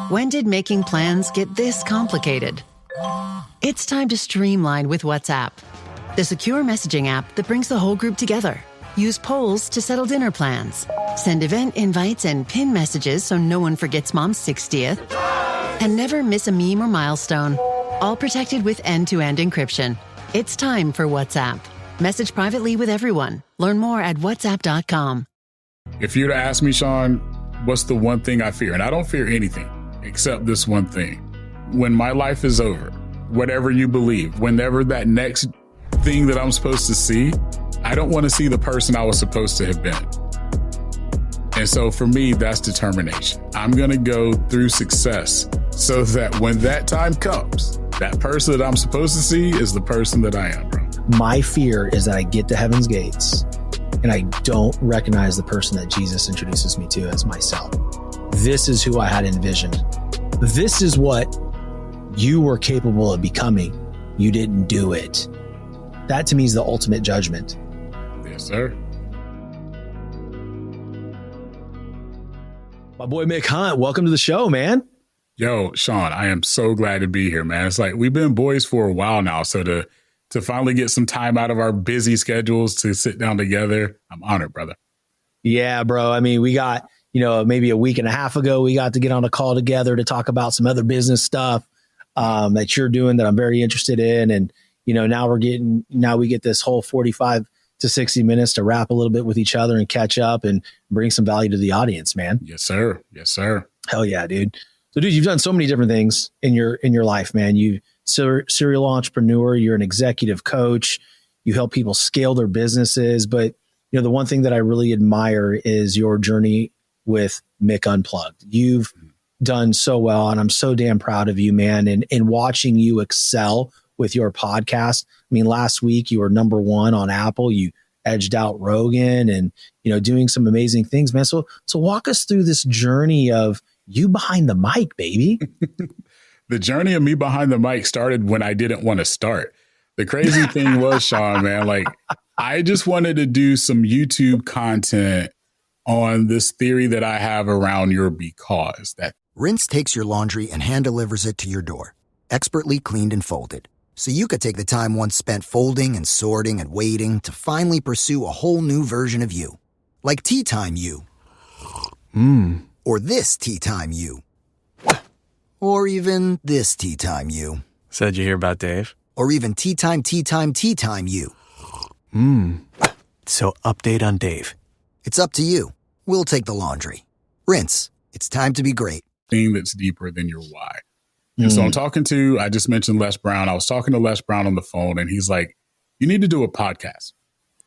When did making plans get this complicated? It's time to streamline with WhatsApp, the secure messaging app that brings the whole group together. Use polls to settle dinner plans. Send event invites and pin messages so no one forgets Mom's 60th. And never miss a meme or milestone. All protected with end-to-end encryption. It's time for WhatsApp. Message privately with everyone. Learn more at whatsapp.com. If you were to ask me, Shawn, what's the one thing I fear? And I don't fear anything except this one thing. When my life is over, whatever you believe, whenever that next thing that I'm supposed to see, I don't want to see the person I was supposed to have been. And so for me, that's determination. I'm going to go through success so that when that time comes, that person that I'm supposed to see is the person that I am, bro. My fear is that I get to heaven's gates and I don't recognize the person that Jesus introduces me to as myself. This is who I had envisioned. This is what you were capable of becoming. You didn't do it. That to me is the ultimate judgment. Yes, sir. My boy Mick Hunt, welcome to the show, man. Yo, Shawn, I am so glad to be here, man. It's like we've been boys for a while now, so to finally get some time out of our busy schedules to sit down together, I'm honored, brother. Yeah, bro. I mean, we got, maybe a week and a half ago, we got to get on a call together to talk about some other business stuff that you're doing that I'm very interested in. And, now we get this whole 45 to 60 minutes to wrap a little bit with each other and catch up and bring some value to the audience, man. Yes, sir. Yes, sir. Hell yeah, dude. So, dude, you've done so many different things in your life, man. You serial entrepreneur, you're an executive coach, you help people scale their businesses. But, the one thing that I really admire is your journey with Mick Unplugged. You've done so well, and I'm so damn proud of you, man. And watching you excel with your podcast. I mean, last week you were #1 on Apple. You edged out Rogan and, doing some amazing things, man. So walk us through this journey of you behind the mic, baby. The journey of me behind the mic started when I didn't want to start. The crazy thing was, Shawn, man, like I just wanted to do some YouTube content on this theory that I have around your because. That Rinse takes your laundry and hand delivers it to your door, expertly cleaned and folded. So you could take the time once spent folding and sorting and waiting to finally pursue a whole new version of you. Like Tea Time You. Or this Tea Time You. Or even this Tea Time You. Said you hear about Dave? Or even Tea Time You. So update on Dave. It's up to you. We'll take the laundry. Rinse. It's time to be great. Thing that's deeper than your why. And so I just mentioned Les Brown. I was talking to Les Brown on the phone and he's like, you need to do a podcast.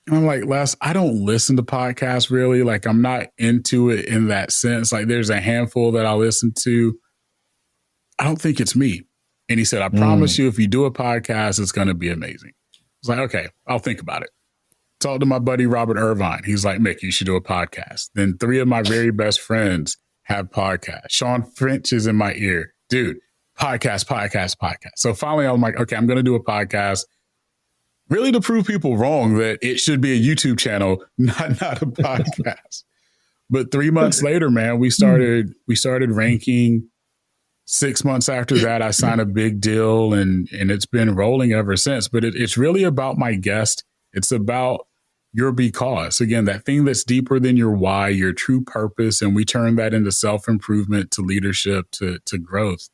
And I'm like, Les, I don't listen to podcasts really. Like I'm not into it in that sense. Like there's a handful that I listen to. I don't think it's me. And he said, I promise you, if you do a podcast, it's going to be amazing. I was like, okay, I'll think about it. Talked to my buddy, Robert Irvine. He's like, Mick, you should do a podcast. Then 3 of my very best friends have podcasts. Shawn French is in my ear. Dude, podcast. So finally, I'm like, okay, I'm going to do a podcast really to prove people wrong that it should be a YouTube channel, not a podcast. But 3 months later, man, we started ranking. 6 months after that, I signed a big deal and it's been rolling ever since. But it's really about my guest. It's about your because. Again, that thing that's deeper than your why, your true purpose. And we turn that into self-improvement, to leadership, to growth.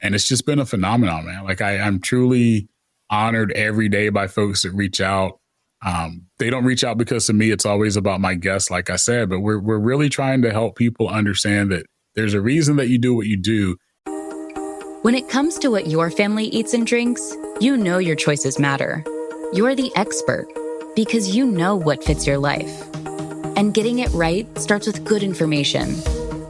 And it's just been a phenomenon, man. Like I'm truly honored every day by folks that reach out. They don't reach out because of me. It's always about my guests, like I said, but we're really trying to help people understand that there's a reason that you do what you do. When it comes to what your family eats and drinks, you know your choices matter. You're the expert because you know what fits your life. And getting it right starts with good information.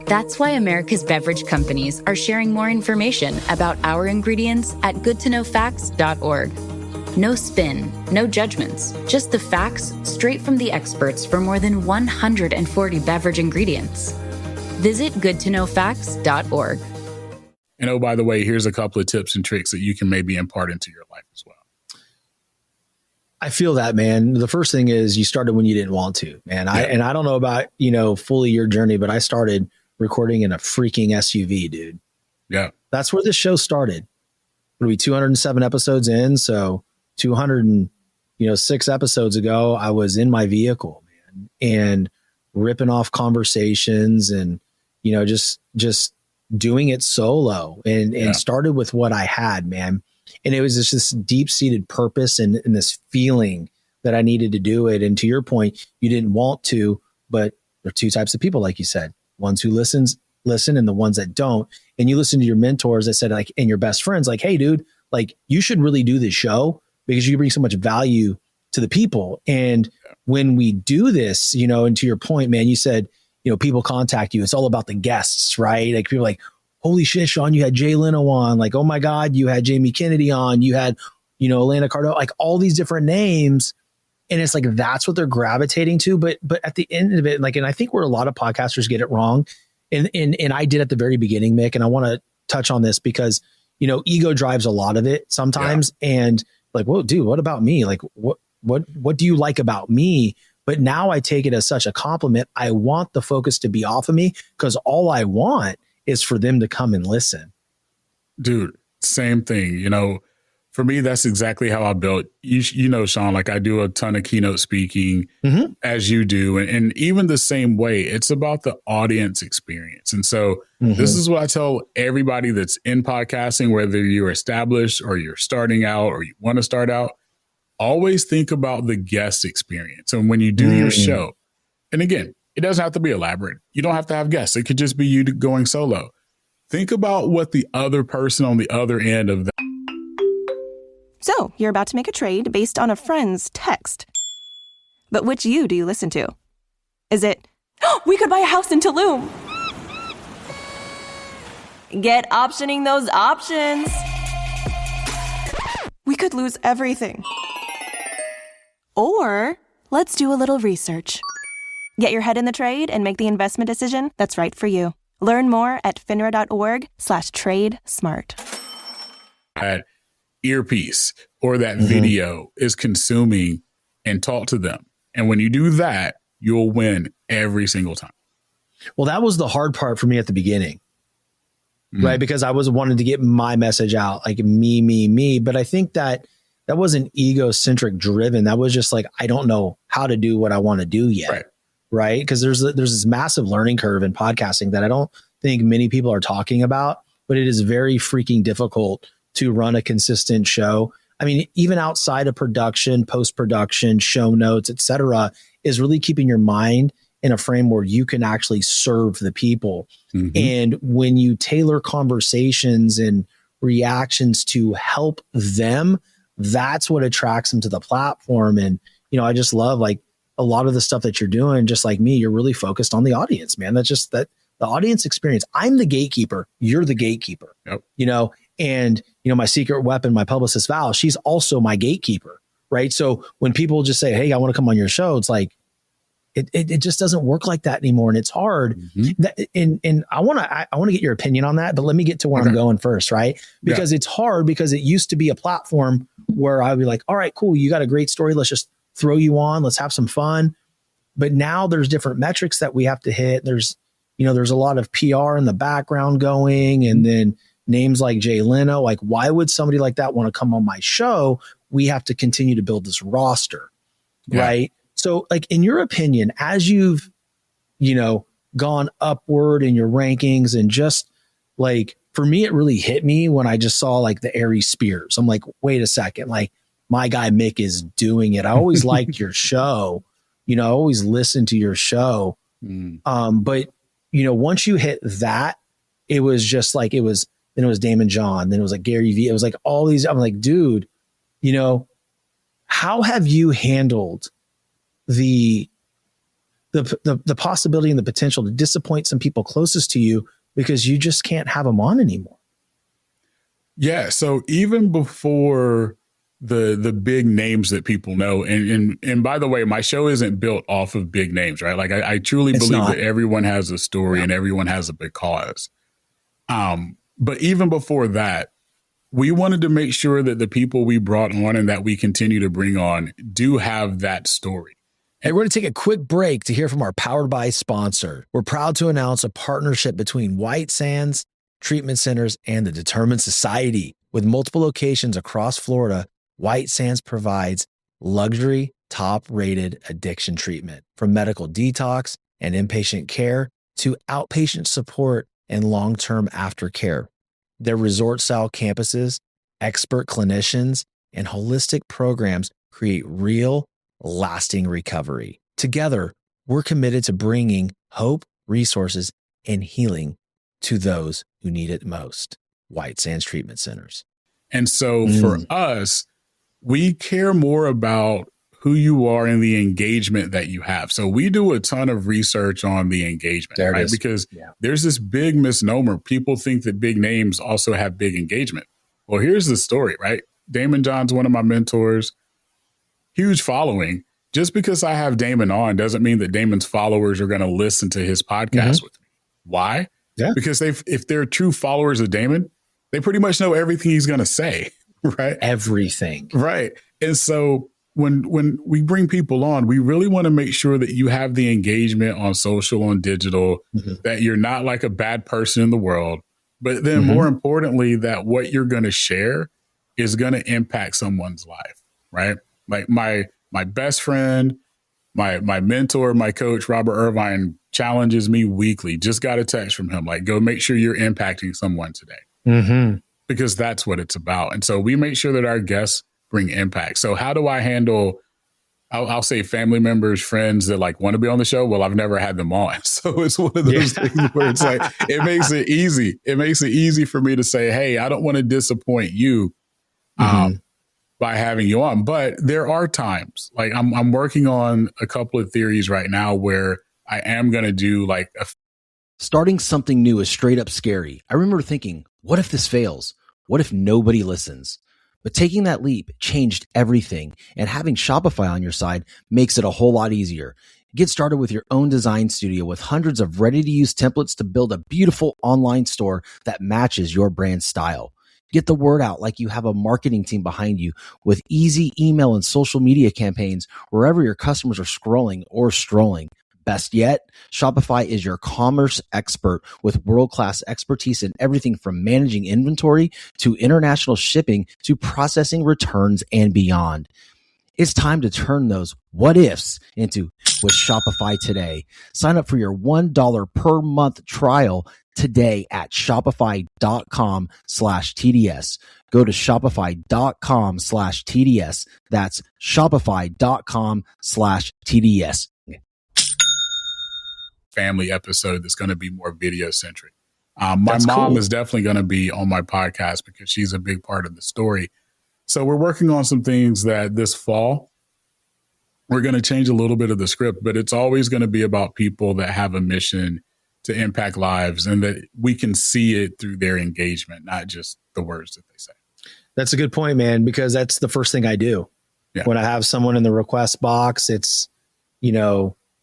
That's why America's beverage companies are sharing more information about our ingredients at goodtoknowfacts.org. No spin, no judgments, just the facts straight from the experts for more than 140 beverage ingredients. Visit goodtoknowfacts.org. And oh, by the way, here's a couple of tips and tricks that you can maybe impart into your life as well. I feel that, man. The first thing is you started when you didn't want to, man. I don't know about, fully your journey, but I started recording in a freaking SUV, dude. Yeah. That's where this show started. What are we, 207 episodes in? So 206 episodes ago, I was in my vehicle, man, and ripping off conversations and, just doing it solo and started with what I had, man. And it was just this deep seated purpose and this feeling that I needed to do it. And to your point, you didn't want to, but there are two types of people, like you said, ones who listen and the ones that don't. And you listen to your mentors that said, like, and your best friends, like, hey, dude, like, you should really do this show because you bring so much value to the people. And when we do this, and to your point, man, you said, people contact you. It's all about the guests, right? Like, people are like, holy shit, Shawn, you had Jay Leno on. Like, oh my God, you had Jamie Kennedy on. You had, Elena Cardone, like all these different names. And it's like, that's what they're gravitating to. But at the end of it, like, and I think where a lot of podcasters get it wrong, and I did at the very beginning, Mick, and I want to touch on this because, ego drives a lot of it sometimes. Yeah. And like, whoa, dude, what about me? Like, what do you like about me? But now I take it as such a compliment. I want the focus to be off of me because all I want is for them to come and listen. Dude, same thing. For me, that's exactly how I built. Shawn, like I do a ton of keynote speaking as you do. And even the same way, it's about the audience experience. And so this is what I tell everybody that's in podcasting, whether you're established or you're starting out or you want to start out, always think about the guest experience. And when you do your show, and again, it doesn't have to be elaborate. You don't have to have guests. It could just be you going solo. Think about what the other person on the other end of that. So you're about to make a trade based on a friend's text. But which you do you listen to? Is it, we could buy a house in Tulum? Get optioning those options. We could lose everything. Or let's do a little research. Get your head in the trade and make the investment decision that's right for you. Learn more at finra.org/trade-smart. That earpiece or that video is consuming and talk to them. And when you do that, you'll win every single time. Well, that was the hard part for me at the beginning, right? Because I was wanting to get my message out, like me. But I think that wasn't egocentric driven. That was just like, I don't know how to do what I want to do yet. Right. Because there's this massive learning curve in podcasting that I don't think many people are talking about, but it is very freaking difficult to run a consistent show. I mean, even outside of production, post-production, show notes, et cetera, is really keeping your mind in a frame where you can actually serve the people. And when you tailor conversations and reactions to help them, that's what attracts them to the platform. And, I just love like a lot of the stuff that you're doing, just like me, you're really focused on the audience, man. That's just that the audience experience. I'm the gatekeeper. You're the gatekeeper, and, my secret weapon, my publicist Val, she's also my gatekeeper. Right. So when people just say, hey, I want to come on your show, it's like, it just doesn't work like that anymore. And it's hard. And I want to get your opinion on that, but let me get to where I'm going first. Right. Because it's hard because it used to be a platform where I'd be like, all right, cool. You got a great story. Let's just throw you on. Let's have some fun. But now there's different metrics that we have to hit. There's a lot of PR in the background going, and then names like Jay Leno. Like, why would somebody like that want to come on my show? We have to continue to build this roster. Right. So like, in your opinion, as you've, gone upward in your rankings, and just like, for me, it really hit me when I just saw like the Aries Spears. I'm like, wait a second, like my guy Mick is doing it. I always liked your show, I always listened to your show. But once you hit that, it was just like, then it was Damon John, then it was like Gary Vee. It was like all these, I'm like, dude, how have you handled the possibility and the potential to disappoint some people closest to you because you just can't have them on anymore? Yeah. So even before the big names that people know, and by the way, my show isn't built off of big names, right? Like I truly believe that everyone has a story and everyone has a big cause. But even before that, we wanted to make sure that the people we brought on and that we continue to bring on do have that story. Hey, we're going to take a quick break to hear from our Powered By sponsor. We're proud to announce a partnership between White Sands Treatment Centers and the Determined Society. With multiple locations across Florida, White Sands provides luxury, top-rated addiction treatment, from medical detox and inpatient care to outpatient support and long-term aftercare. Their resort-style campuses, expert clinicians, and holistic programs create real, lasting recovery. Together, we're committed to bringing hope, resources, and healing to those who need it most. White Sands Treatment Centers. And so for us, we care more about who you are and the engagement that you have. So we do a ton of research on the engagement, right? Because there's this big misnomer. People think that big names also have big engagement. Well, here's the story, right? Damon John's one of my mentors, huge following. Just because I have Damon on doesn't mean that Damon's followers are going to listen to his podcast with me. Why? Yeah. Because if they're true followers of Damon, they pretty much know everything he's going to say, right? Everything. Right. And so when we bring people on, we really want to make sure that you have the engagement on social, on digital, that you're not like a bad person in the world. But then more importantly, that what you're going to share is going to impact someone's life, right? Like my best friend, my mentor, my coach, Robert Irvine, challenges me weekly. Just got a text from him, like, go make sure you're impacting someone today. Because that's what it's about. And so we make sure that our guests bring impact. So how do I handle, I'll say family members, friends that like want to be on the show? Well, I've never had them on. So it's one of those things where it's like, it makes it easy. It makes it easy for me to say, hey, I don't want to disappoint you by having you on. But there are times, like I'm working on a couple of theories right now where I am going to do like Starting something new is straight up scary. I remember thinking, what if this fails? What if nobody listens? But taking that leap changed everything, and having Shopify on your side makes it a whole lot easier. Get started with your own design studio with hundreds of ready-to-use templates to build a beautiful online store that matches your brand style. Get the word out like you have a marketing team behind you with easy email and social media campaigns wherever your customers are scrolling or strolling. Best yet, Shopify is your commerce expert with world-class expertise in everything from managing inventory to international shipping to processing returns and beyond. It's time to turn those what ifs into with Shopify today. Sign up for your $1 per month trial today at shopify.com/TDS. Go to shopify.com/TDS. That's shopify.com/TDS. family episode that's going to be more video centric. My mom is definitely going to be on my podcast because she's a big part of the story. So we're working on some things that this fall, we're going to change a little bit of the script, but it's always going to be about people that have a mission to impact lives and that we can see it through their engagement, not just the words that they say. That's a good point, man, because that's the first thing I do. When I have someone in the request box, it's,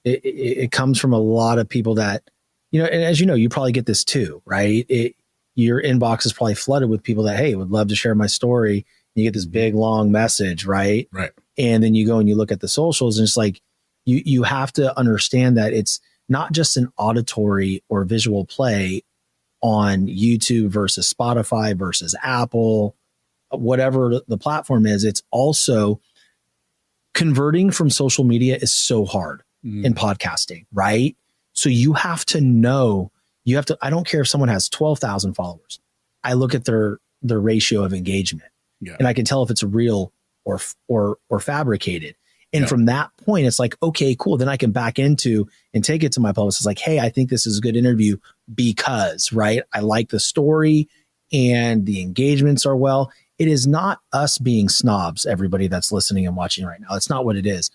it comes from a lot of people that, and as you know, you probably get this too, right? Your inbox is probably flooded with people that, hey, would love to share my story. You get this big, long message, right? Right. And then you go and you look at the socials and it's like, you have to understand that it's not just an auditory or visual play on YouTube versus Spotify versus Apple, whatever the platform is. It's also converting from social media is so hard in podcasting, right? So you have to know, I don't care if someone has 12,000 followers. I look at their ratio of engagement and I can tell if it's real or fabricated. And from that point, it's like, okay, cool. Then I can back into and take it to my publicist. It's like, hey, I think this is a good interview because, right? I like the story and the engagements are well. It is not us being snobs, everybody that's listening and watching right now. That's not what it is.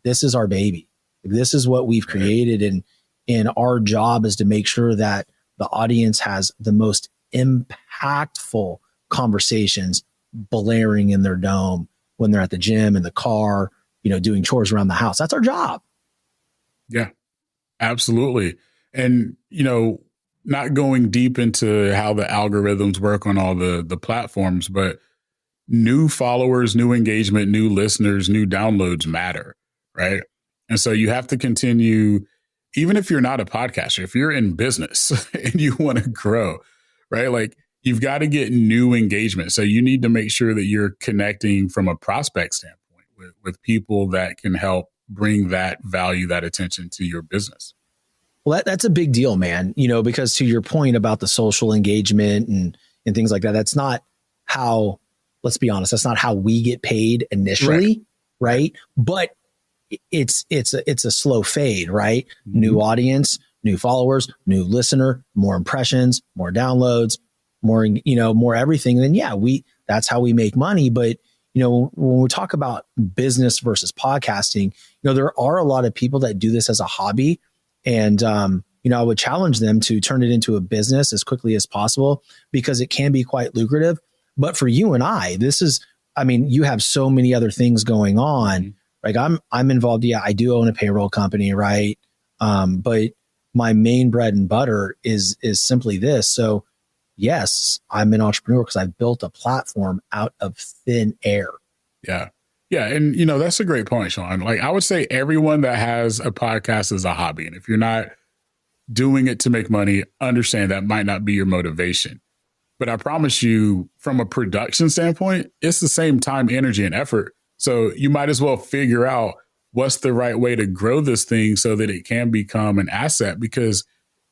This is our baby. This is what we've created. And our job is to make sure that the audience has the most impactful conversations blaring in their dome when they're at the gym, in the car, doing chores around the house. That's our job. Yeah, absolutely. And, not going deep into how the algorithms work on all the platforms, but new followers, new engagement, new listeners, new downloads matter, right? And so you have to continue, even if you're not a podcaster, if you're in business and you want to grow, right? Like you've got to get new engagement. So you need to make sure that you're connecting from a prospect standpoint with people that can help bring that value, that attention to your business. Well, that's a big deal, man, because to your point about the social engagement and things like that, that's not how, let's be honest, that's not how we get paid initially. Right. But it's a slow fade, right? Mm-hmm. New audience, new followers, new listener, more impressions, more downloads, more everything. Then that's how we make money. But when we talk about business versus podcasting, there are a lot of people that do this as a hobby. And, I would challenge them to turn it into a business as quickly as possible because it can be quite lucrative. But for you and I, you have so many other things going on. Mm-hmm. Like I'm involved. Yeah, I do own a payroll company, right? But my main bread and butter is simply this. So yes, I'm an entrepreneur because I've built a platform out of thin air. Yeah. Yeah. And, that's a great point, Shawn. Like I would say everyone that has a podcast is a hobby. And if you're not doing it to make money, understand that might not be your motivation. But I promise you, from a production standpoint, it's the same time, energy, and effort. So you might as well figure out what's the right way to grow this thing so that it can become an asset because,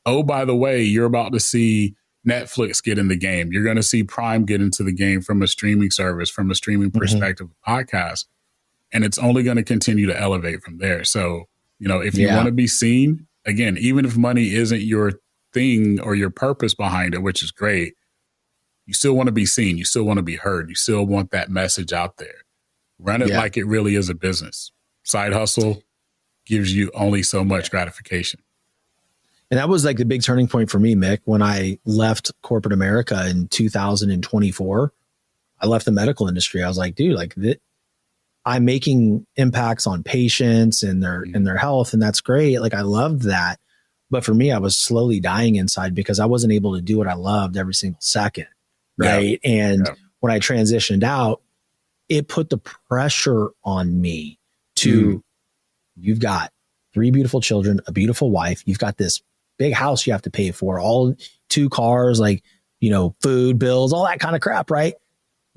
oh, by the way, you're about to see Netflix get in the game. You're going to see Prime get into the game from a streaming service, from a streaming perspective of podcast. And it's only going to continue to elevate from there. So, if you want to be seen, again, even if money isn't your thing or your purpose behind it, which is great, you still want to be seen. You still want to be heard. You still want that message out there. Run it like it really is a business. Side hustle gives you only so much gratification. And that was like the big turning point for me, Mick, when I left corporate America in 2024. I left the medical industry. I was like, dude, I'm making impacts on patients and their health, and that's great. Like I loved that. But for me, I was slowly dying inside because I wasn't able to do what I loved every single second. Right. Yeah. And when I transitioned out, it put the pressure on me to, you've got 3 beautiful children, a beautiful wife. You've got this big house you have to pay for, all 2 cars, like, food bills, all that kind of crap, right?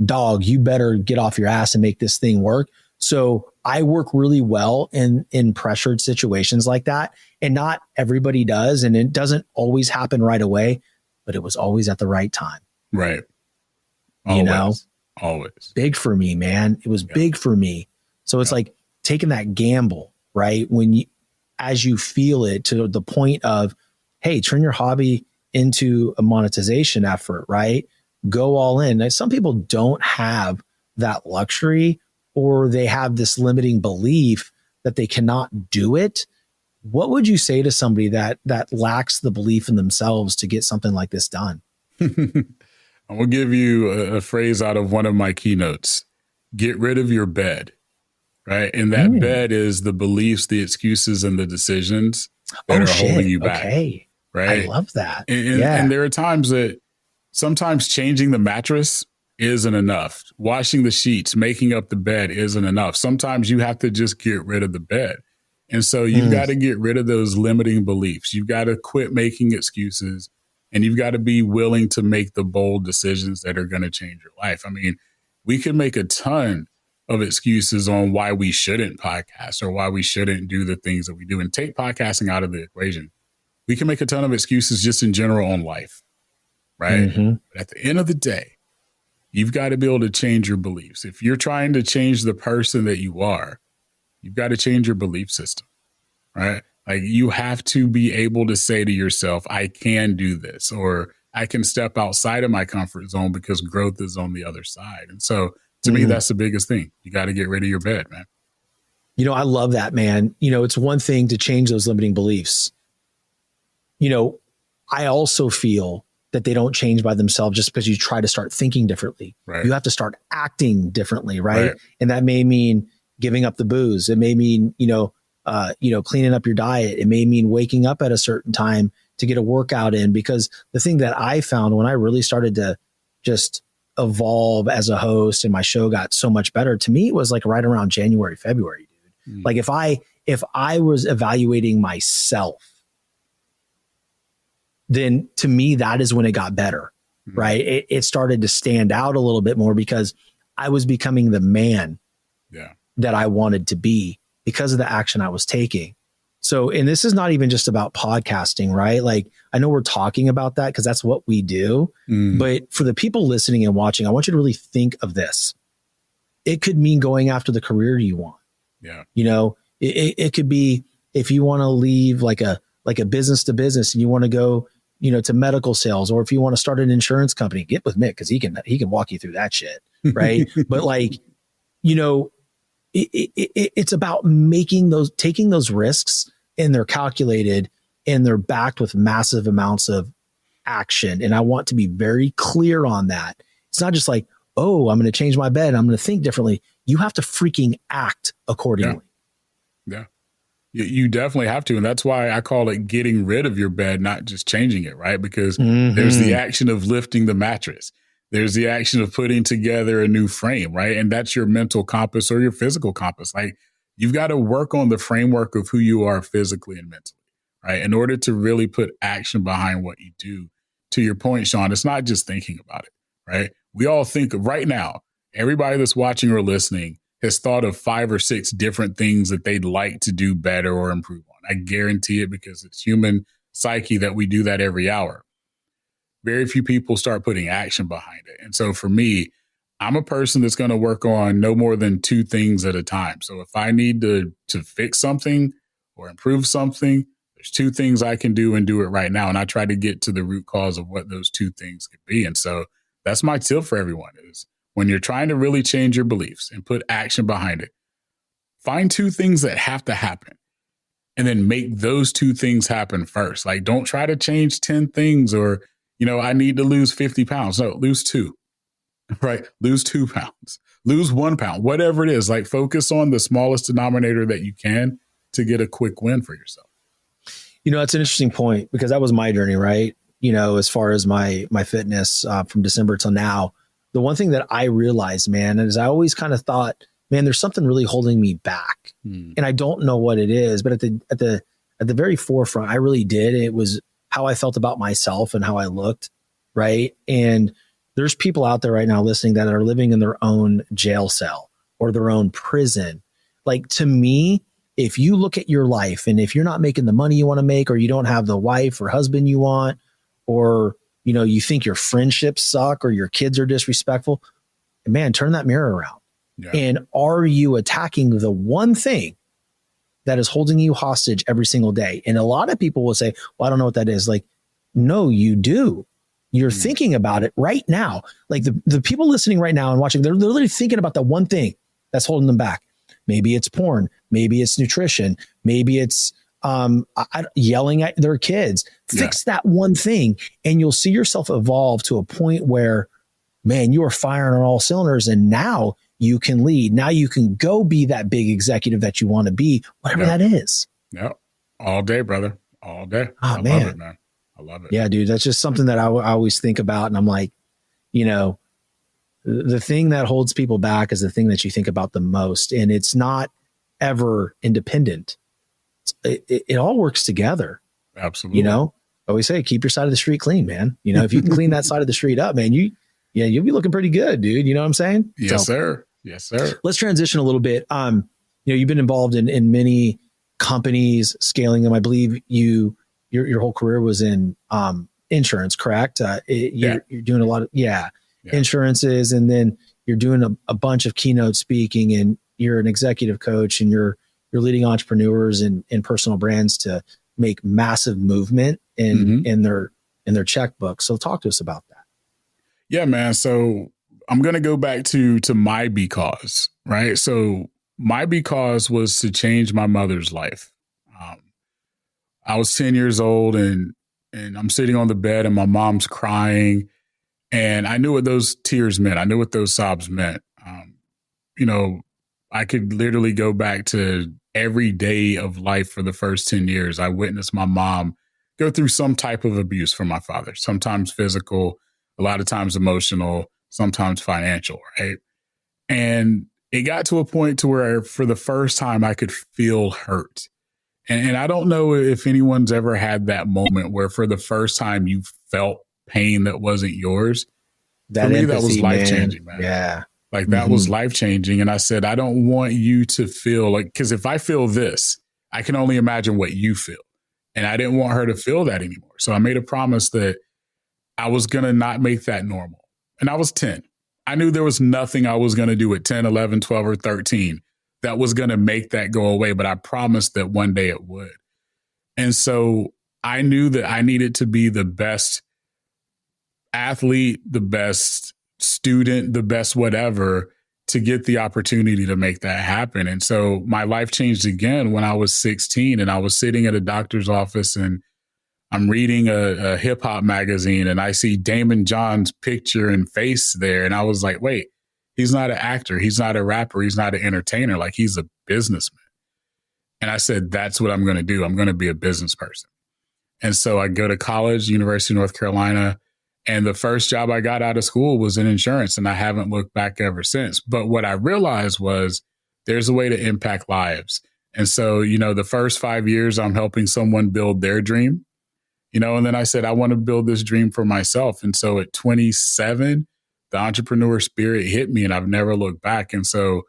Dog, you better get off your ass and make this thing work. So I work really well in pressured situations like that. And not everybody does. And it doesn't always happen right away, but it was always at the right time. Right. Always. Big for me, man. It was big for me. So it's like taking that gamble, right? As you feel it to the point of, hey, turn your hobby into a monetization effort, right? Go all in. Now, some people don't have that luxury, or they have this limiting belief that they cannot do it. What would you say to somebody that lacks the belief in themselves to get something like this done? I'm going to give you a phrase out of one of my keynotes. Get rid of your bed, right? And that bed is the beliefs, the excuses, and the decisions that are holding you back. Okay. Right? I love that. And there are times that sometimes changing the mattress isn't enough. Washing the sheets, making up the bed isn't enough. Sometimes you have to just get rid of the bed. And so you've got to get rid of those limiting beliefs. You've got to quit making excuses. And you've got to be willing to make the bold decisions that are going to change your life. I mean, we can make a ton of excuses on why we shouldn't podcast or why we shouldn't do the things that we do, and take podcasting out of the equation. We can make a ton of excuses just in general on life, right? Mm-hmm. But at the end of the day, you've got to be able to change your beliefs. If you're trying to change the person that you are, you've got to change your belief system, right? Like you have to be able to say to yourself, I can do this, or I can step outside of my comfort zone because growth is on the other side. And so to me, that's the biggest thing. You got to get rid of your bed, man. I love that, man. It's one thing to change those limiting beliefs. I also feel that they don't change by themselves just because you try to start thinking differently. Right. You have to start acting differently, right? And that may mean giving up the booze. It may mean, cleaning up your diet. It may mean waking up at a certain time to get a workout in, because the thing that I found when I really started to just evolve as a host and my show got so much better, to me, it was like right around January, February, dude. Like if if I was evaluating myself, then to me, that is when it got better, right? It started to stand out a little bit more because I was becoming the man that I wanted to be because of the action I was taking. So, and this is not even just about podcasting, right? Like, I know we're talking about that because that's what we do. But for the people listening and watching, I want you to really think of this. It could mean going after the career you want. Yeah. You know, it could be if you want to leave like a business to business and you want to go, you know, to medical sales, or if you want to start an insurance company, get with Mick because he can walk you through that shit. Right. But like, you know, it's about taking those risks, and they're calculated and they're backed with massive amounts of action. And I want to be very clear on that. It's not just like, oh, I'm going to change my bed, I'm going to think differently. You have to freaking act accordingly. Yeah. You definitely have to. And that's why I call it getting rid of your bed, not just changing it, right? Because there's the action of lifting the mattress. There's the action of putting together a new frame, right? And that's your mental compass or your physical compass. Like, you've got to work on the framework of who you are physically and mentally, right? In order to really put action behind what you do. To your point, Shawn, it's not just thinking about it, right? We all think of right now, everybody that's watching or listening has thought of 5 or 6 different things that they'd like to do better or improve on. I guarantee it, because it's human psyche that we do that every hour. Very few people start putting action behind it. And so for me, I'm a person that's going to work on no more than 2 things at a time. So if I need to fix something or improve something, there's 2 things I can do and do it right now. And I try to get to the root cause of what those 2 things could be. And so that's my tip for everyone is when you're trying to really change your beliefs and put action behind it, find 2 things that have to happen and then make those 2 things happen first. Like, don't try to change 10 things or, you know, I need to lose 50 pounds. No, lose 2, right? Lose 2 pounds, lose 1 pound, whatever it is. Like, focus on the smallest denominator that you can to get a quick win for yourself. You know, it's an interesting point because that was my journey, right? You know, as far as my fitness from December till now, the one thing that I realized, man, is I always kind of thought, man, there's something really holding me back. And I don't know what it is, but at the very forefront, I really did. It was how I felt about myself and how I looked, right? And there's people out there right now listening that are living in their own jail cell or their own prison. Like, to me, if you look at your life and if you're not making the money you want to make, or you don't have the wife or husband you want, or, you know, you think your friendships suck or your kids are disrespectful, man, turn that mirror around. Yeah. And are you attacking the one thing that is holding you hostage every single day? And a lot of people will say, well, I don't know what that is. Like, no, you do. You're thinking about it right now. Like the people listening right now and watching, they're literally thinking about the one thing that's holding them back. Maybe it's porn. Maybe it's nutrition. Maybe it's yelling at their kids. Fix that one thing, and you'll see yourself evolve to a point where, man, you are firing on all cylinders, and now you can lead. Now you can go be that big executive that you want to be, whatever that is. Yeah. All day, brother. All day. Oh, I man. love it, man. I love it. Yeah, dude. That's just something that I always think about. And I'm like, you know, the thing that holds people back is the thing that you think about the most. And it's not ever independent. It all works together. Absolutely. You know, I always say, keep your side of the street clean, man. You know, if you can clean that side of the street up, man, you'll be looking pretty good, dude. You know what I'm saying? Yes, sir. Yes, sir. Let's transition a little bit. You know, you've been involved in many companies, scaling them. I believe your whole career was in insurance, correct? You're doing a lot of insurances, and then you're doing a bunch of keynote speaking, and you're an executive coach, and you're leading entrepreneurs and personal brands to make massive movement in their checkbook. So talk to us about that. Yeah, man. So I'm going to go back to my because, right? So my because was to change my mother's life. I was 10 years old and I'm sitting on the bed and my mom's crying, and I knew what those tears meant. I knew what those sobs meant. You know, I could literally go back to every day of life for the first 10 years. I witnessed my mom go through some type of abuse from my father, sometimes physical, a lot of times emotional, sometimes financial, right? And it got to a point to where for the first time I could feel hurt. And I don't know if anyone's ever had that moment where for the first time you felt pain that wasn't yours. That for me, empathy, that was life-changing, man. Yeah. Like that was life-changing. And I said, I don't want you to feel like, because if I feel this, I can only imagine what you feel. And I didn't want her to feel that anymore. So I made a promise that I was going to not make that normal. And I was 10. I knew there was nothing I was going to do at 10, 11, 12, or 13 that was going to make that go away. But I promised that one day it would. And so I knew that I needed to be the best athlete, the best student, the best whatever to get the opportunity to make that happen. And so my life changed again when I was 16 and I was sitting at a doctor's office and I'm reading a hip hop magazine and I see Damon John's picture and face there. And I was like, wait, he's not an actor. He's not a rapper. He's not an entertainer. Like, he's a businessman. And I said, that's what I'm going to do. I'm going to be a business person. And so I go to college, University of North Carolina. And the first job I got out of school was in insurance. And I haven't looked back ever since. But what I realized was there's a way to impact lives. And so, the first 5 years I'm helping someone build their dream, and then I said, I want to build this dream for myself. And so at 27, the entrepreneur spirit hit me and I've never looked back. And so,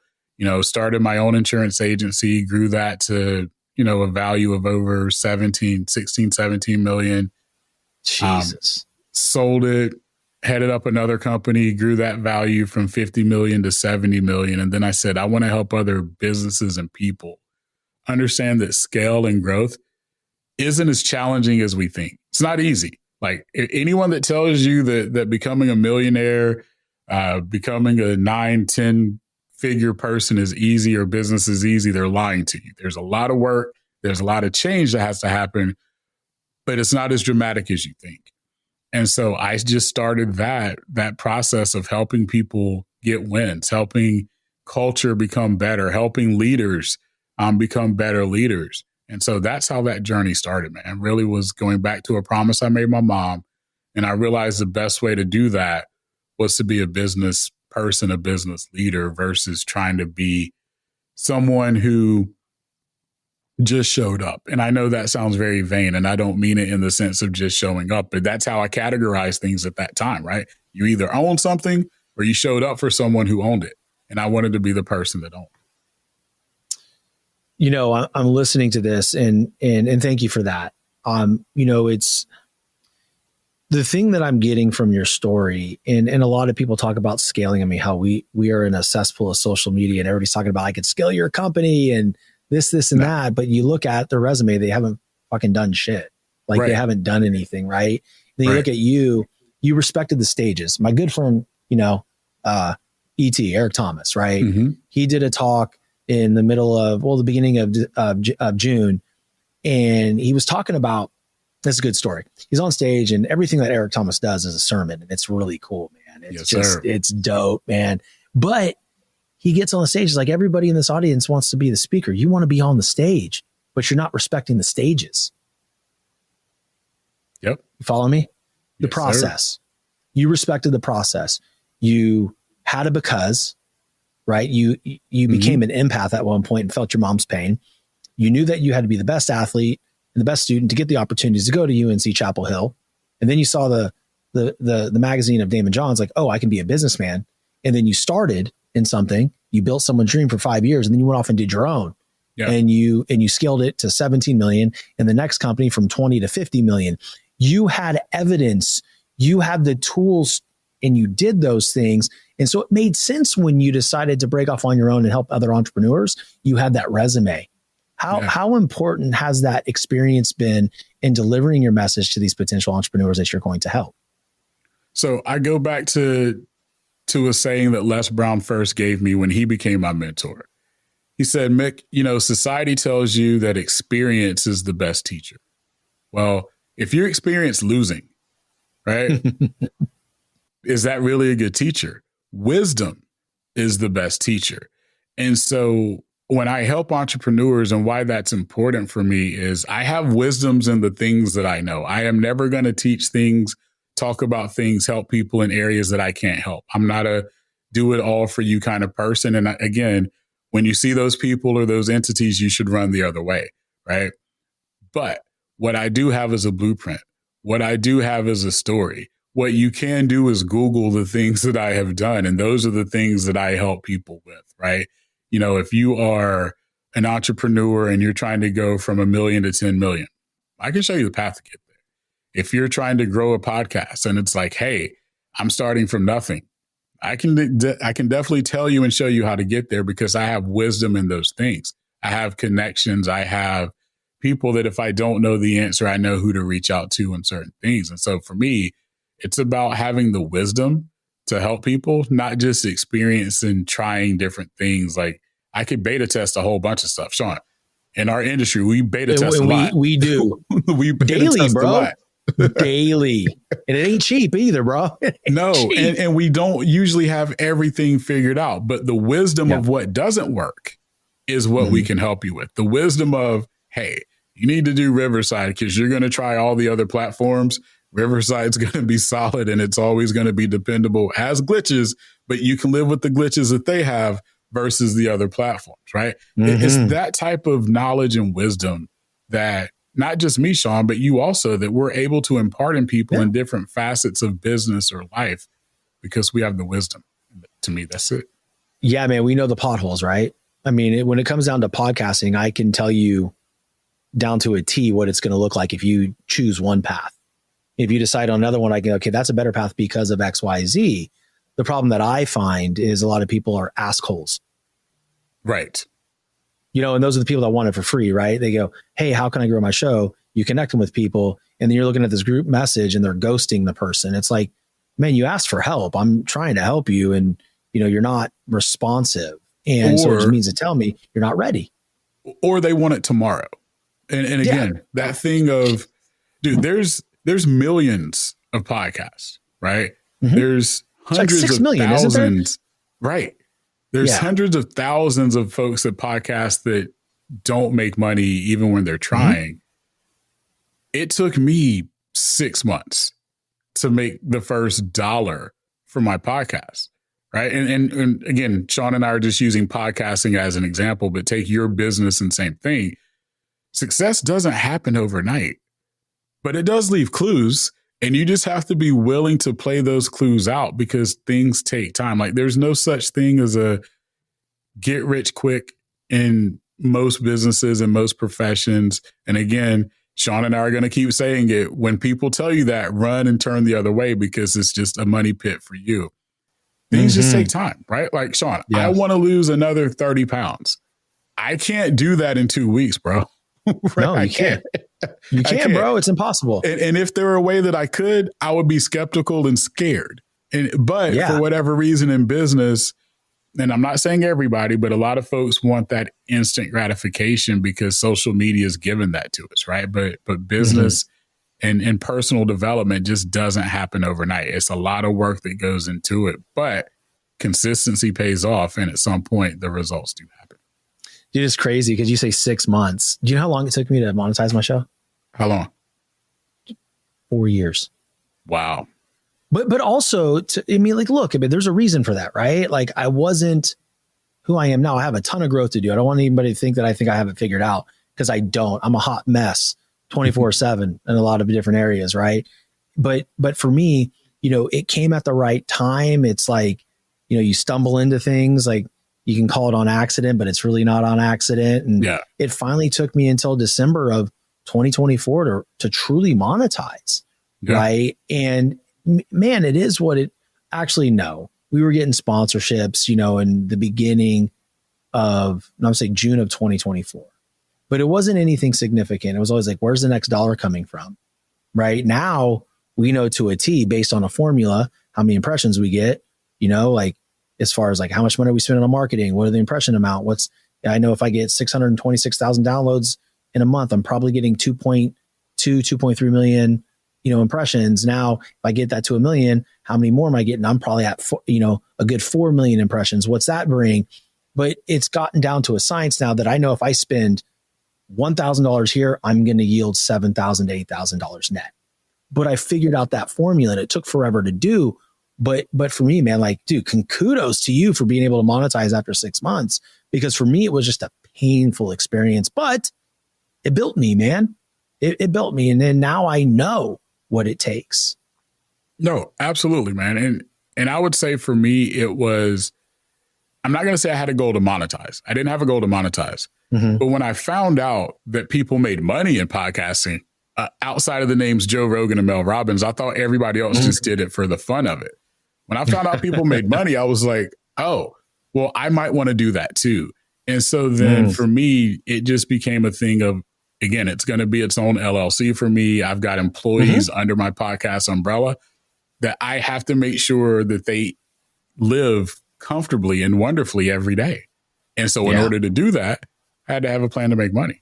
started my own insurance agency, grew that to, a value of over 17 million. Jesus. Sold it, headed up another company, grew that value from 50 million to 70 million. And then I said, I want to help other businesses and people understand that scale and growth isn't as challenging as we think. It's not easy. Like, anyone that tells you that becoming a millionaire, becoming a 9-10 figure person is easy or business is easy, they're lying to you. There's a lot of work. There's a lot of change that has to happen, but it's not as dramatic as you think. And so I just started that process of helping people get wins, helping culture become better, helping leaders become better leaders. And so that's how that journey started, man. Really was going back to a promise I made my mom. And I realized the best way to do that was to be a business person, a business leader, versus trying to be someone who just showed up. And I know that sounds very vain, and I don't mean it in the sense of just showing up, but that's how I categorized things at that time, right? You either own something or you showed up for someone who owned it. And I wanted to be the person that owned it. I'm listening to this and thank you for that. It's the thing that I'm getting from your story, and a lot of people talk about scaling. I mean, how we are in a cesspool of social media and everybody's talking about, I could scale your company and this and that. But you look at their resume, they haven't fucking done shit. Like, right. They haven't done anything, right? Then you look at you respected the stages. My good friend, E.T., Eric Thomas, right? Mm-hmm. He did a talk in the middle of, the beginning of June. And he was talking about, that's a good story. He's on stage and everything that Eric Thomas does is a sermon. And it's really cool, man. It's it's dope, man. But he gets on the stage. It's like, everybody in this audience wants to be the speaker. You want to be on the stage, but you're not respecting the stages. Yep. You follow me? The process. Sir. You respected the process. You had a because, right? You became an empath at one point and felt your mom's pain. You knew that you had to be the best athlete and the best student to get the opportunities to go to UNC Chapel Hill. And then you saw the magazine of Damon John's, like, oh, I can be a businessman. And then you started in something, you built someone's dream for 5 years, and then you went off and did your own. Yeah. And you scaled it to 17 million, and the next company from 20 to 50 million. You had evidence, you had the tools, and you did those things. And so it made sense when you decided to break off on your own and help other entrepreneurs. You had that resume. How important has that experience been in delivering your message to these potential entrepreneurs that you're going to help? So I go back to a saying that Les Brown first gave me when he became my mentor. He said, Mick, society tells you that experience is the best teacher. Well, if you're experienced losing, right? Is that really a good teacher? Wisdom is the best teacher. And so when I help entrepreneurs, and why that's important for me is I have wisdoms in the things that I know. I am never going to teach things, talk about things, help people in areas that I can't help. I'm not a do it all for you kind of person. And again, when you see those people or those entities, you should run the other way, right? But what I do have is a blueprint. What I do have is a story. What you can do is Google the things that I have done. And those are the things that I help people with, right? You know, if you are an entrepreneur and you're trying to go from 1 million to 10 million, I can show you the path to get there. If you're trying to grow a podcast and it's like, hey, I'm starting from nothing, I can definitely tell you and show you how to get there because I have wisdom in those things. I have connections. I have people that if I don't know the answer, I know who to reach out to in certain things. And so for me, it's about having the wisdom to help people, not just experience and trying different things. Like I could beta test a whole bunch of stuff. Shawn, in our industry, we beta test a lot. We do. We beta daily, test bro. a lot. Daily. And it ain't cheap either, bro. No. And we don't usually have everything figured out. But the wisdom of what doesn't work is what we can help you with. The wisdom of, hey, you need to do Riverside because you're going to try all the other platforms. Riverside's going to be solid and it's always going to be dependable as glitches, but you can live with the glitches that they have versus the other platforms, right? It's that type of knowledge and wisdom that not just me, Shawn, but you also, that we're able to impart in people in different facets of business or life because we have the wisdom. To me, that's it. Yeah, man, we know the potholes, right? I mean, when it comes down to podcasting, I can tell you down to a T what it's going to look like if you choose one path. If you decide on another one, I go, okay, that's a better path because of X, Y, Z. The problem that I find is a lot of people are assholes. Right. You know, and those are the people that want it for free, right? They go, hey, how can I grow my show? You connect them with people. And then you're looking at this group message and they're ghosting the person. It's like, man, you asked for help. I'm trying to help you. And, you know, you're not responsive. And so it just means to tell me you're not ready. Or they want it tomorrow. And again, that thing of, dude, there's millions of podcasts, right? There's hundreds like 6 of million, thousands. isn't there? Right. There's hundreds of thousands of folks that podcast that don't make money even when they're trying. It took me 6 months to make the first dollar for my podcast. Right. And again, Shawn and I are just using podcasting as an example, but take your business and same thing. Success doesn't happen overnight, but it does leave clues. And you just have to be willing to play those clues out because things take time. Like there's no such thing as a get rich quick in most businesses and most professions. And again, Shawn and I are going to keep saying it. When people tell you that, run and turn the other way because it's just a money pit for you. Things just take time, right? Like Shawn, I want to lose another 30 pounds. I can't do that in 2 weeks, bro. Right? No, you can't. You can't, bro. It's impossible. And if there were a way that I could, I would be skeptical and scared. But for whatever reason in business, and I'm not saying everybody, but a lot of folks want that instant gratification because social media is giving that to us, right? But business and personal development just doesn't happen overnight. It's a lot of work that goes into it, but consistency pays off. And at some point, the results do happen. Dude, it's crazy because you say 6 months. Do you know how long it took me to monetize my show? How long? 4 years. Wow. But also, look, there's a reason for that, right? Like I wasn't who I am now. I have a ton of growth to do. I don't want anybody to think that I think I have it figured out because I don't. I'm a hot mess 24/7 in a lot of different areas, right? But for me, it came at the right time. It's like, you stumble into things like, you can call it on accident, but it's really not on accident. And it finally took me until December of 2024 to truly monetize. Right. And man, it is what it actually, no, we were getting sponsorships, in the beginning of, I'm saying June of 2024, but it wasn't anything significant. It was always like, where's the next dollar coming from? Right now we know to a T based on a formula, how many impressions we get, like, as far as like how much money we spend on marketing, what are the impression amount? I know if I get 626,000 downloads in a month, I'm probably getting 2.3 million, impressions. Now, if I get that to 1 million, how many more am I getting? I'm probably at, a good 4 million impressions. What's that bring? But it's gotten down to a science now that I know if I spend $1,000 here, I'm going to yield $7,000 to $8,000 net. But I figured out that formula and it took forever to do. But for me, man, like, dude, kudos to you for being able to monetize after 6 months, because for me, it was just a painful experience, but it built me, man. It built me. And then now I know what it takes. No, absolutely, man. And I would say for me, it was, I'm not going to say I had a goal to monetize. I didn't have a goal to monetize. But when I found out that people made money in podcasting outside of the names Joe Rogan and Mel Robbins, I thought everybody else just did it for the fun of it. When I found out people made money, I was like, oh, well, I might want to do that too. And so then for me, it just became a thing of, again, it's going to be its own LLC for me. I've got employees under my podcast umbrella that I have to make sure that they live comfortably and wonderfully every day. And so in order to do that, I had to have a plan to make money.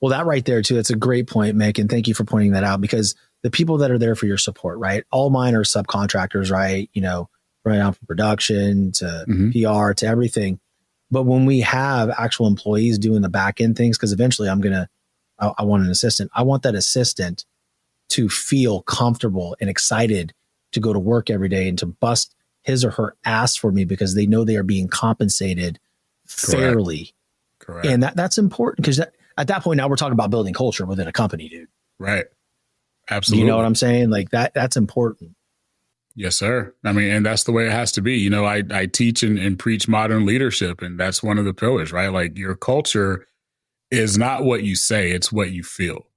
Well, that right there too, that's a great point, Mick. And thank you for pointing that out, because the people that are there for your support, right? All mine are subcontractors, right? You know, right on from production to PR to everything. But when we have actual employees doing the back end things, because eventually I want an assistant. I want that assistant to feel comfortable and excited to go to work every day and to bust his or her ass for me, because they know they are being compensated fairly. Correct. And that's important, because at that point, now we're talking about building culture within a company, dude. Right. Absolutely. You know what I'm saying? Like that's important. Yes, sir. I mean, and that's the way it has to be. You know, I teach and preach modern leadership, and that's one of the pillars, right? Like, your culture is not what you say, it's what you feel,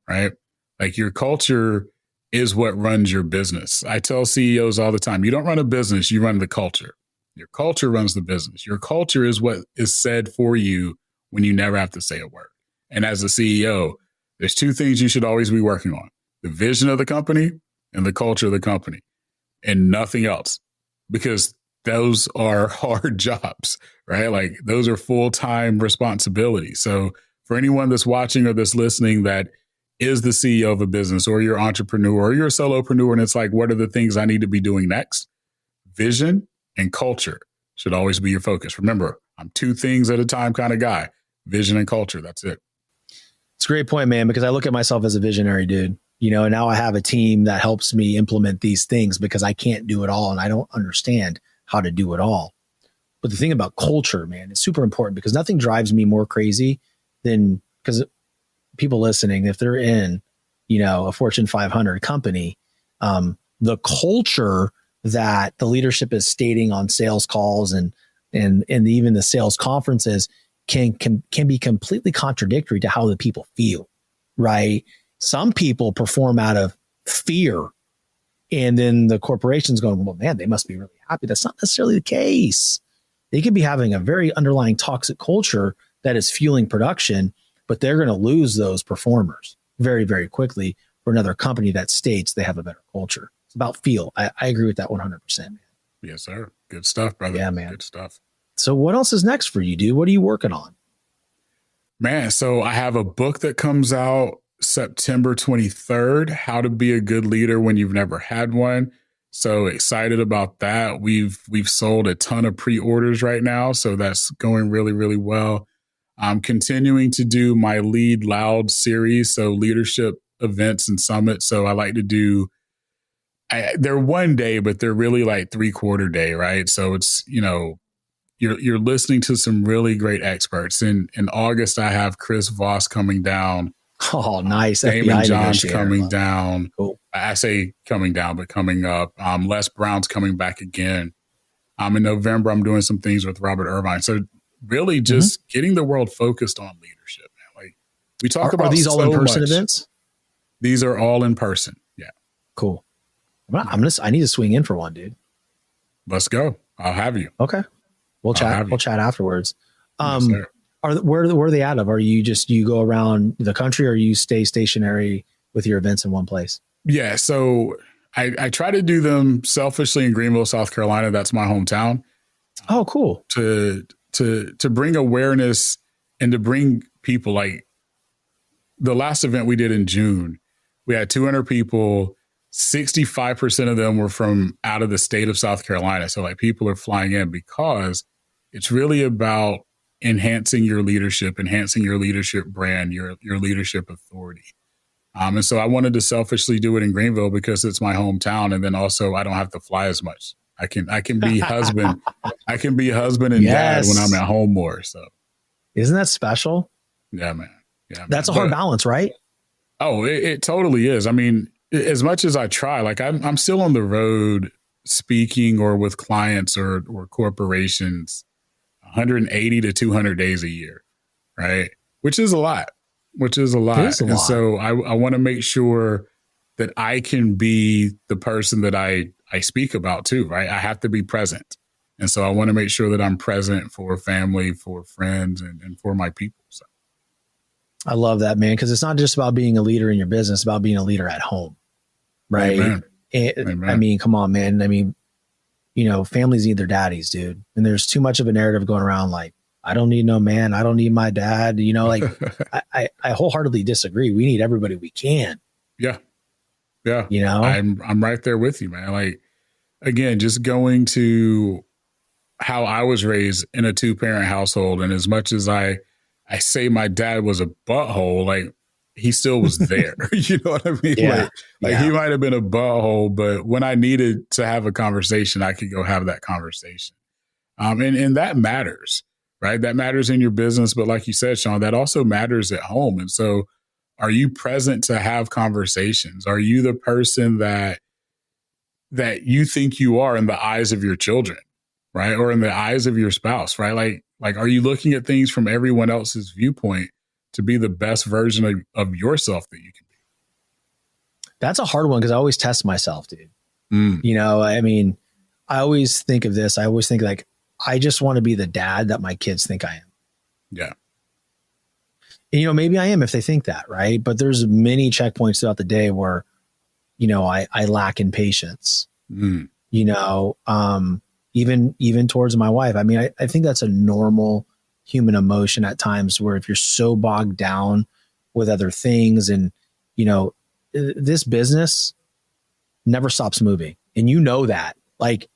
right? Like, your culture is what runs your business. I tell CEOs all the time, you don't run a business, you run the culture. Your culture runs the business. Your culture is what is said for you when you never have to say a word. And as a CEO, there's two things you should always be working on: the vision of the company and the culture of the company, and nothing else, because those are hard jobs, right? Like, those are full-time responsibilities. So for anyone that's watching or that's listening that is the CEO of a business, or you're an entrepreneur, or you're a solopreneur, and it's like, what are the things I need to be doing next? Vision and culture should always be your focus. Remember, I'm two things at a time kind of guy. Vision and culture. That's it. It's a great point, man, because I look at myself as a visionary, dude. You know, and now I have a team that helps me implement these things, because I can't do it all and I don't understand how to do it all. But the thing about culture, man, is super important, because nothing drives me more crazy than, because people listening, if they're in, you know, a Fortune 500 company, the culture that the leadership is stating on sales calls and even the sales conferences can be completely contradictory to how the people feel, right? Some people perform out of fear, and then the corporation's going, well, man, they must be really happy. That's not necessarily the case. They could be having a very underlying toxic culture that is fueling production, but they're going to lose those performers very, very quickly for another company that states they have a better culture. It's about feel. I agree with that 100%. Man. Yes, sir. Good stuff, brother. Yeah, man. Good stuff. So what else is next for you, dude? What are you working on? Man, so I have a book that comes out September 23rd, How to Be a Good Leader When You've Never Had One. So excited about that. We've sold a ton of pre-orders right now, so that's going really, really well. I'm continuing to do my Lead Loud series, so leadership events and summits. So I like to do, they're one day, but they're really like 3/4 day, right? So it's, you know, you're listening to some really great experts. In August, I have Chris Voss coming down. Oh, nice. Damon John's coming down. Cool. I say coming down, but coming up. Les Brown's coming back again. In November, I'm doing some things with Robert Irvine. So really just getting the world focused on leadership, man. Like, we talk about, are these all in-person events? These are all in person. Yeah. Cool. I need to swing in for one, dude. Let's go. I'll have you. Okay. We'll chat afterwards. Yes, sir. Where are they out of? Are you you go around the country, or you stay stationary with your events in one place? Yeah. So I try to do them selfishly in Greenville, South Carolina. That's my hometown. Oh, cool. To bring awareness and to bring people, like the last event we did in June, we had 200 people. 65% of them were from out of the state of South Carolina. So like, people are flying in, because it's really about enhancing your leadership brand, your leadership authority. And so I wanted to selfishly do it in Greenville because it's my hometown. And then also I don't have to fly as much. I can be husband. I can be husband and dad when I'm at home more. So isn't that special? Yeah, man. Yeah, man. That's a hard balance, right? Oh, it totally is. I mean, as much as I try, like I'm still on the road speaking or with clients or corporations 180 to 200 days a year, right? Which is a lot. And so I want to make sure that I can be the person that I speak about too, right? I have to be present. And so I want to make sure that I'm present for family, for friends, and for my people. So I love that, man, because it's not just about being a leader in your business, it's about being a leader at home, right? Amen. I mean, come on, man. I mean, families need their daddies, dude. And there's too much of a narrative going around like, I don't need no man. I don't need my dad. I wholeheartedly disagree. We need everybody we can. Yeah. Yeah. I'm right there with you, man. Like, again, just going to how I was raised in a 2-parent household. And as much as I say my dad was a butthole, like he still was there. You know what I mean? Yeah. Like he might've been a butthole, but when I needed to have a conversation, I could go have that conversation. And that matters. Right? That matters in your business. But like you said, Shawn, that also matters at home. And so are you present to have conversations? Are you the person that you think you are in the eyes of your children, right? Or in the eyes of your spouse, right? Like, are you looking at things from everyone else's viewpoint to be the best version of yourself that you can be? That's a hard one because I always test myself, dude. I mean, I always think of this. I always think like, I just want to be the dad that my kids think I am. Yeah. And, maybe I am if they think that, right? But there's many checkpoints throughout the day where, I lack in patience, even towards my wife. I mean, I think that's a normal human emotion at times where if you're so bogged down with other things and, this business never stops moving. And that, like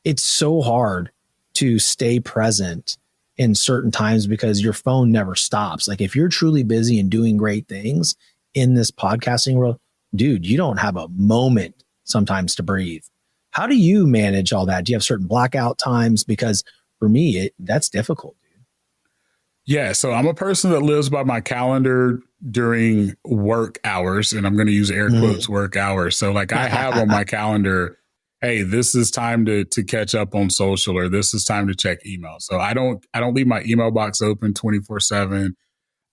it's so hard to stay present in certain times because your phone never stops. Like if you're truly busy and doing great things in this podcasting world, dude, you don't have a moment sometimes to breathe. How do you manage all that? Do you have certain blackout times? Because for me, that's difficult, dude. Yeah. So I'm a person that lives by my calendar during work hours, and I'm going to use air quotes work hours. So like I have on my calendar, hey, this is time to catch up on social, or this is time to check email. So I don't leave my email box open 24/7.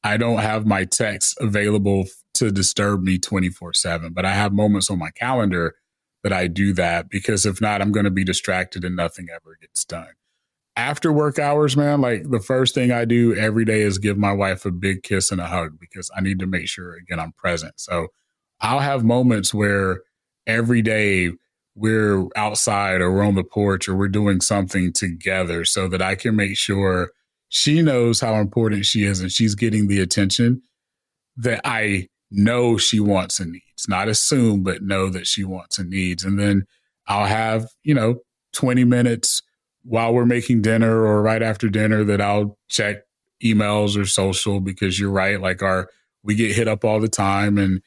I don't have my text available to disturb me 24/7, but I have moments on my calendar that I do that because if not, I'm going to be distracted and nothing ever gets done. After work hours, man, like the first thing I do every day is give my wife a big kiss and a hug because I need to make sure, again, I'm present. So I'll have moments where every day we're outside or we're on the porch or we're doing something together so that I can make sure she knows how important she is and she's getting the attention that I know she wants and needs. Not assume, but know that she wants and needs. And then I'll have, 20 minutes while we're making dinner or right after dinner that I'll check emails or social because you're right. Like we get hit up all the time. And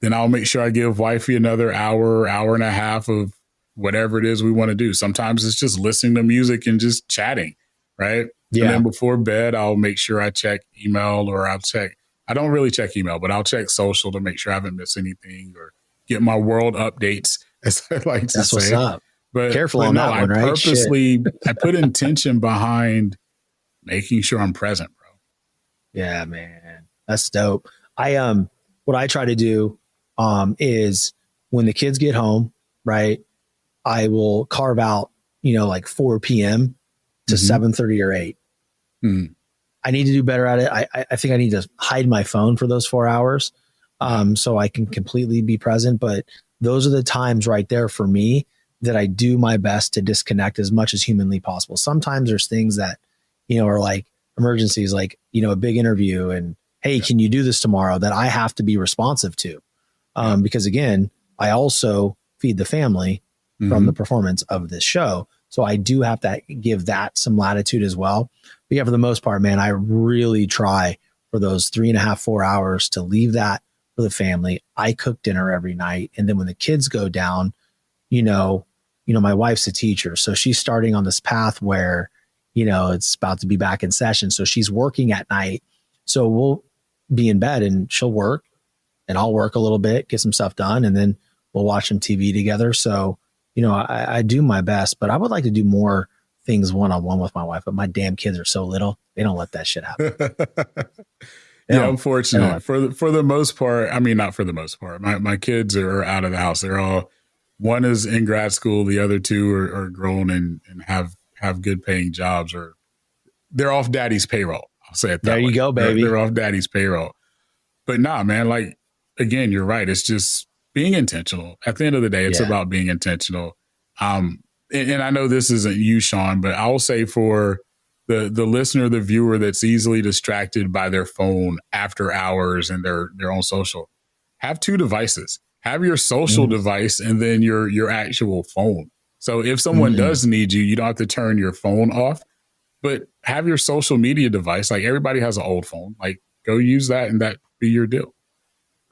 then I'll make sure I give wifey another hour and a half of whatever it is we want to do. Sometimes it's just listening to music and just chatting, right? Yeah. And then before bed, I'll make sure I check email or I don't really check email, but I'll check social to make sure I haven't missed anything or get my world updates, as I like to That's say. What's up. But careful on that one, right? I put intention behind making sure I'm present, bro. Yeah, man. That's dope. What I try to do is when the kids get home, right, I will carve out, like 4 p.m. to 7:30 or 8. I need to do better at it. I think I need to hide my phone for those 4 hours so I can completely be present. But those are the times right there for me that I do my best to disconnect as much as humanly possible. Sometimes there's things that, are like emergencies, like, a big interview and, hey, can you do this tomorrow, that I have to be responsive to? Because again, I also feed the family from the performance of this show. So I do have to give that some latitude as well. But yeah, for the most part, man, I really try for those 3.5, 4 hours to leave that for the family. I cook dinner every night. And then when the kids go down, my wife's a teacher. So she's starting on this path where, it's about to be back in session. So she's working at night. So we'll be in bed and she'll work and I'll work a little bit, get some stuff done. And then we'll watch some TV together. So, I do my best, but I would like to do more things one-on-one with my wife, but my damn kids are so little. They don't let that shit happen. Yeah, unfortunately, for the most part, I mean, not for the most part, my kids are out of the house. They're all, one is in grad school. The other two are grown and have good paying jobs, or they're off daddy's payroll. I'll say it that way. There you go, baby. They're off daddy's payroll. But nah, man, like, again, you're right. It's just being intentional. At the end of the day, it's about being intentional. And I know this isn't you, Shawn, but I'll say for the listener, the viewer that's easily distracted by their phone after hours and their own social, have 2 devices. Have your social device and then your actual phone. So if someone does need you, you don't have to turn your phone off, but have your social media device. Like, everybody has an old phone. Like, go use that and that be your deal.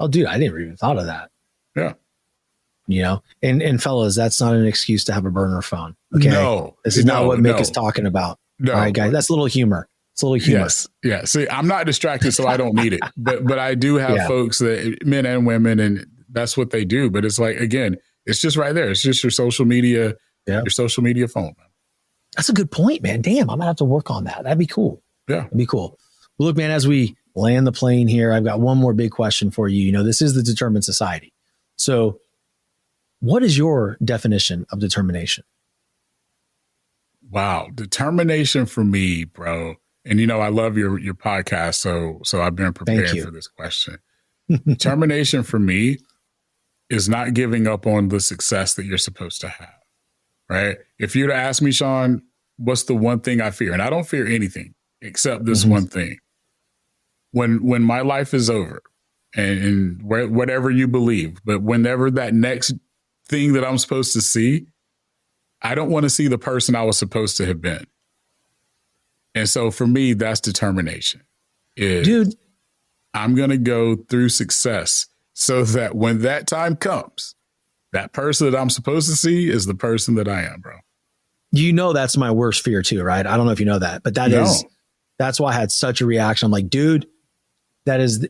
Oh, dude, I never even thought of that. Yeah. And fellas, that's not an excuse to have a burner phone. Okay. No, this is not what Mick is talking about. No. All right, guys, that's a little humor. It's a little humor. Yes. Yeah. See, I'm not distracted, so I don't need it. But I do have folks that, men and women, and that's what they do. But it's like, again, it's just right there. It's just your social media, your social media phone. That's a good point, man. Damn, I'm gonna have to work on that. That'd be cool. Yeah. That'd be cool. Well, look, man, as we land the plane here, I've got one more big question for you. This is the Determined Society. So what is your definition of determination? Wow. Determination for me, bro. And, I love your podcast. So I've been prepared for this question. Determination for me is not giving up on the success that you're supposed to have, right? If you'd ask me, Shawn, what's the one thing I fear? And I don't fear anything except this one thing. When my life is over and whatever you believe, but whenever that next thing that I'm supposed to see, I don't want to see the person I was supposed to have been. And so for me, that's determination. Dude, I'm going to go through success so that when that time comes, that person that I'm supposed to see is the person that I am, bro. That's my worst fear too, right? I don't know if you know that, but that's why I had such a reaction. I'm like, dude,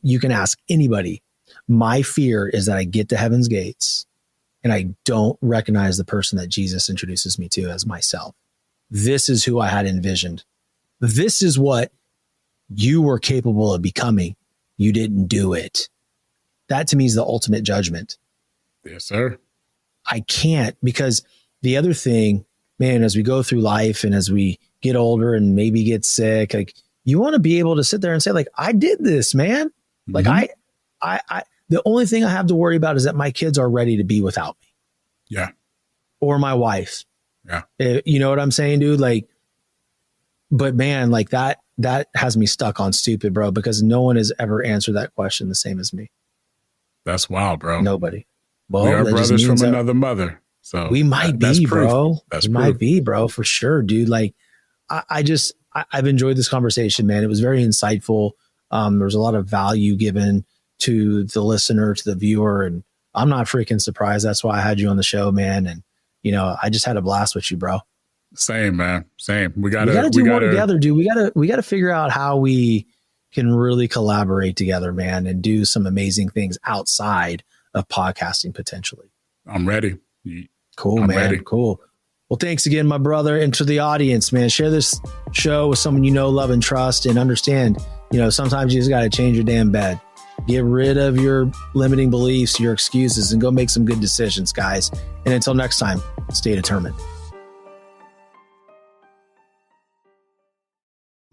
you can ask anybody. My fear is that I get to heaven's gates and I don't recognize the person that Jesus introduces me to as myself. This is who I had envisioned. This is what you were capable of becoming. You didn't do it. That to me is the ultimate judgment. Yes, sir. I can't, because the other thing, man, as we go through life and as we get older and maybe get sick, like, you want to be able to sit there and say, like, I did this, man. Like, I the only thing I have to worry about is that my kids are ready to be without me. Yeah. Or my wife. Yeah. You know what I'm saying, dude? Like, but man, like that has me stuck on stupid, bro, because no one has ever answered that question the same as me. That's wild, bro. Nobody. Well, we are brothers from another mother. So we might be, bro. We might be, bro, for sure, dude. Like, I've enjoyed this conversation, man. It was very insightful. There was a lot of value given to the listener, to the viewer, and I'm not freaking surprised. That's why I had you on the show, man. And I just had a blast with you, bro. Same, man. Same. We gotta do more together, dude. We gotta figure out how we can really collaborate together, man, and do some amazing things outside of podcasting potentially. I'm ready. Cool, man. Ready. Cool. Well, thanks again, my brother. And to the audience, man, share this show with someone you know, love, and trust, and understand, sometimes you just got to change your damn bed. Get rid of your limiting beliefs, your excuses, and go make some good decisions, guys. And until next time, stay determined.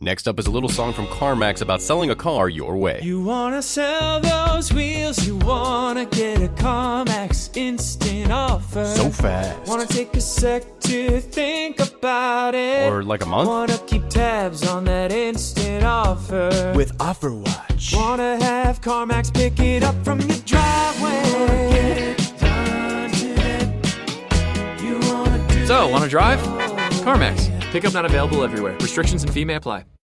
Next up is a little song from CarMax about selling a car your way. You want to sell those wheels, you want to get a CarMax instant offer. So fast. Want to take a sec to think about it. Or like a month. Want to keep tabs on that instant offer. With Offer Watch. Want to have CarMax pick it up from your driveway. Get it done today. You want to do So, want to drive? CarMax. Pickup not available everywhere. Restrictions and fee may apply.